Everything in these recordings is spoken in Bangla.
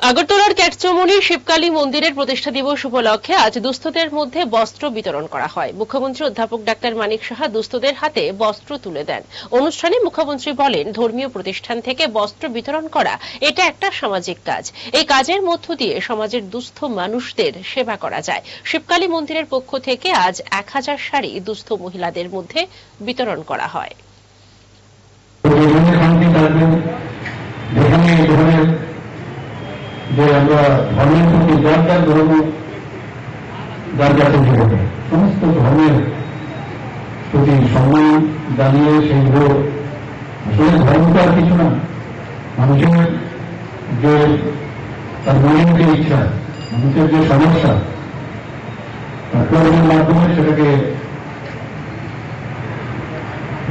আগরতলার ক্যাটচৌমুনি শিবকালী মন্দিরের প্রতিষ্ঠা দিবস উপলক্ষে আজ দুস্থদের মধ্যে বস্ত্র বিতরণ করা হয়। মুখ্যমন্ত্রী অধ্যাপক ডাক্তার মানিক সাহা দুস্থদের হাতে বস্ত্র তুলে দেন। অনুষ্ঠানে মুখ্যমন্ত্রী বলেন, ধর্মীয় প্রতিষ্ঠান থেকে বস্ত্র বিতরণ করা এটা একটা সামাজিক কাজ। এই কাজের মধ্য দিয়ে সমাজের দুস্থ মানুষদের সেবা করা যায়। শিবকালী মন্দিরের পক্ষ থেকে আজ 1000 শাড়ি দুস্থ মহিলাদের মধ্যে বিতরণ করা হয়। যে আমরা ধর্মের প্রতি যার যার ধর্ম যার যার সমস্ত ধর্মের প্রতি সম্মান জানিয়ে সেইগুলো আসলে ধর্ম তো আর কিছু না, মানুষের যে তার মনের যে ইচ্ছা, মানুষের যে সমস্যা, কর্মের মাধ্যমে সেটাকে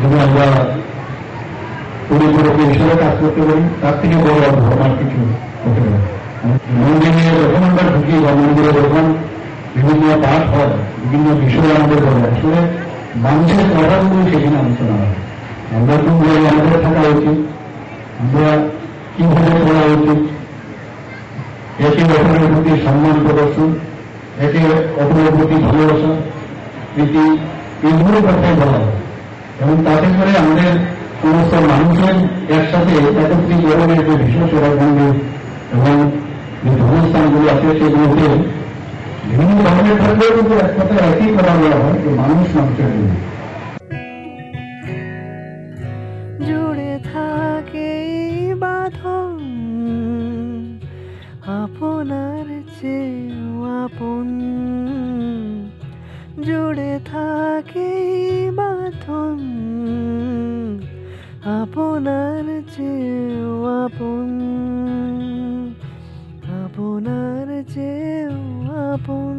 যদি আমরা পরিপূরকের হিসেবে কাজ করতে পারি, তার থেকে বড় ধর্ম আর কিছু হতে পারে। মন্দিরে যখন আমরা ঢুকি বা মন্দিরে যখন বিভিন্ন পাঠ হয়, বিভিন্ন বিষয় আমাদের বলে, আসলে মানুষের কথাগুলো সেখানে আলোচনা হয়। আমরা কিভাবে আমাদের থাকা উচিত, আমরা কিভাবে করা উচিত, একে অপরের প্রতি সম্মান প্রদর্শন, একে অপরের প্রতি ভালোবাসা, প্রীতি, এগুলো কথাই বলা হয়। এবং তাতে করে আমাদের সমস্ত মানুষের একসাথে একত্রীকরণের যে ভীষণ সেবাখণ্ড এবং যে ধর্মস্থানগুলো আছে সেগুলোতে বিভিন্ন ধরনের থাকলেও কিন্তু এক কথায় একই করা বলা হয় যে মানুষ মানুষের জন্য জুড়ে থাকে বাঁধন আপনার চেয়েও আপন, জুড়ে থাকে বাঁধন আপনার চেয়েও আপন, আপনার চেয়েও আপন।